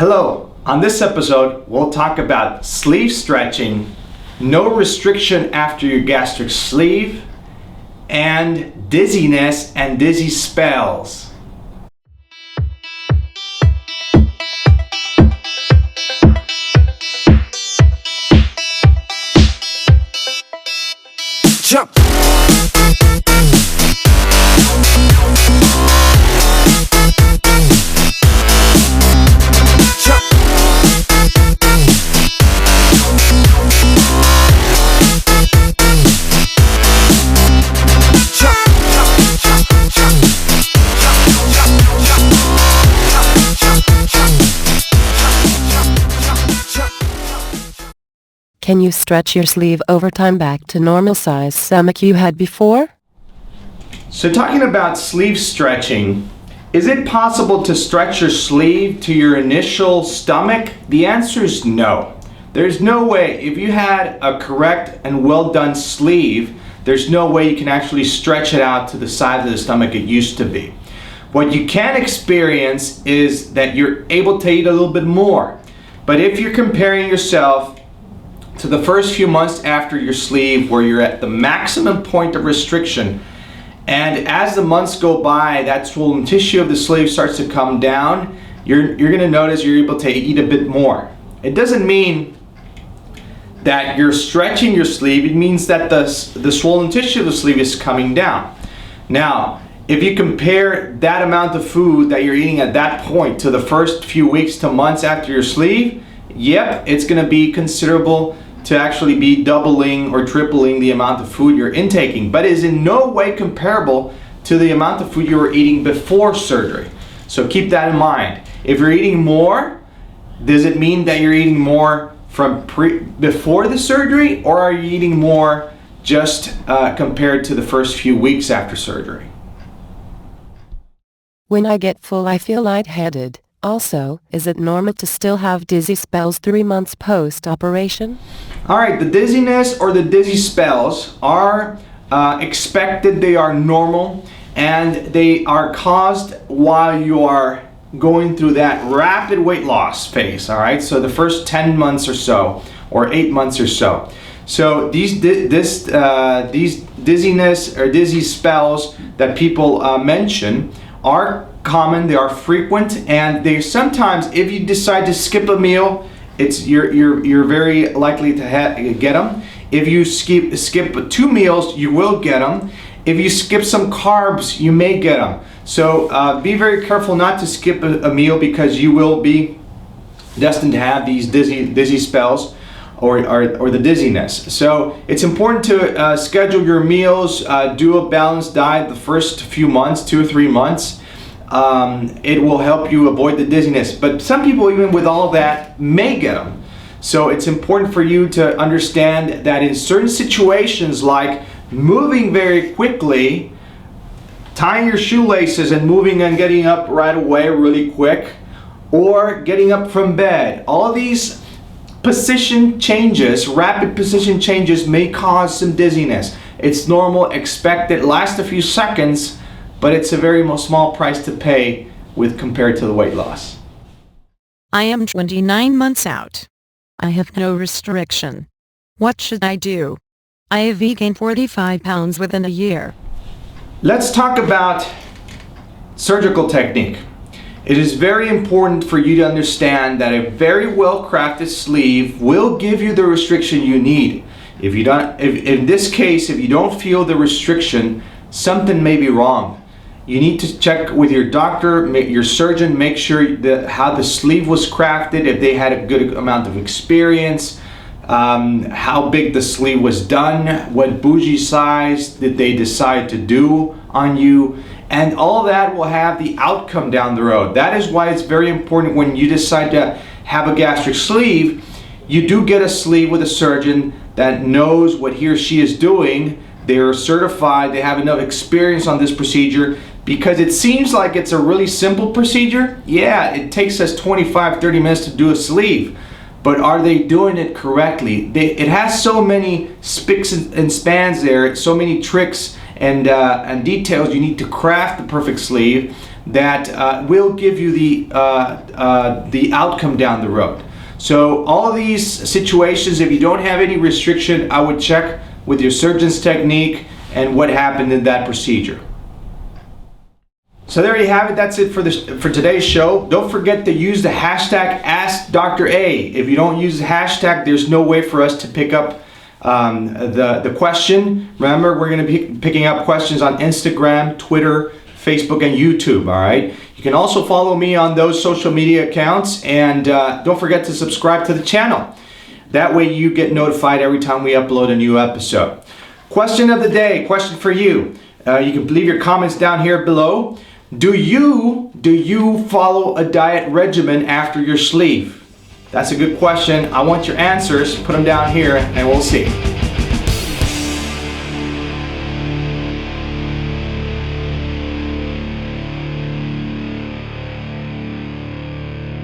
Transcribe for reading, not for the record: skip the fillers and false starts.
Hello, on this episode we'll talk about sleeve stretching, no restriction after your gastric sleeve, and dizziness and dizzy spells. Jump! Can you stretch your sleeve over time back to normal size stomach you had before? So talking about sleeve stretching, is it possible to stretch your sleeve to your initial stomach? The answer is no. There's no way. If you had a correct and well done sleeve, there's no way you can actually stretch it out to the size of the stomach it used to be. What you can experience is that you're able to eat a little bit more. But if you're comparing yourself to the first few months after your sleeve, where you're at the maximum point of restriction, and as the months go by, that swollen tissue of the sleeve starts to come down, you're going to notice you're able to eat a bit more. It doesn't mean that you're stretching your sleeve. It means that the swollen tissue of the sleeve is coming down. Now, if you compare that amount of food that you're eating at that point to the first few weeks to months after your sleeve, yep, it's going to be considerable to actually be doubling or tripling the amount of food you're intaking, but is in no way comparable to the amount of food you were eating before surgery. So keep that in mind. If you're eating more, does it mean that you're eating more from before the surgery, or are you eating more just compared to the first few weeks after surgery? When I get full, I feel lightheaded. Also, is it normal to still have dizzy spells 3 months post-operation? All right, the dizziness or the dizzy spells are expected, they are normal, and they are caused while you are going through that rapid weight loss phase, all right? So the first 10 months or so, or 8 months or so. So these dizziness or dizzy spells that people mention are common, they are frequent, and they sometimes, if you decide to skip a meal, you're very likely to get them. If you skip 2 meals, you will get them. If you skip some carbs, you may get them. So be very careful not to skip a meal, because you will be destined to have these dizzy spells or the dizziness. So it's important to schedule your meals, do a balanced diet the first few months, 2 or 3 months. It will help you avoid the dizziness. But some people, even with all of that, may get them. So it's important for you to understand that in certain situations, like moving very quickly, tying your shoelaces and moving and getting up right away really quick, or getting up from bed, all of these position changes, rapid position changes, may cause some dizziness. It's normal, expected, lasts a few seconds, but it's a very small price to pay compared to the weight loss. I am 29 months out. I have no restriction. What should I do? I have gained 45 pounds within a year. Let's talk about surgical technique. It is very important for you to understand that a very well-crafted sleeve will give you the restriction you need. If in this case, if you don't feel the restriction, something may be wrong. You need to check with your doctor, your surgeon, make sure that how the sleeve was crafted, if they had a good amount of experience, how big the sleeve was done, what bougie size did they decide to do on you, and all that will have the outcome down the road. That is why it's very important when you decide to have a gastric sleeve, you do get a sleeve with a surgeon that knows what he or she is doing. They are certified, they have enough experience on this procedure, because it seems like it's a really simple procedure. Yeah, it takes us 25-30 minutes to do a sleeve, but are they doing it correctly? It has so many spicks and spans there, so many tricks and details. You need to craft the perfect sleeve that will give you the outcome down the road. So all of these situations, if you don't have any restriction, I would check with your surgeon's technique and what happened in that procedure. So there you have it. That's it for today's show. Don't forget to use the hashtag AskDrA. If you don't use the hashtag, there's no way for us to pick up the question. Remember, we're going to be picking up questions on Instagram, Twitter, Facebook, and YouTube. All right. You can also follow me on those social media accounts, and don't forget to subscribe to the channel. That way you get notified every time we upload a new episode. Question of the day, question for you. You can leave your comments down here below. Do you follow a diet regimen after your sleeve? That's a good question. I want your answers. Put them down here and we'll see.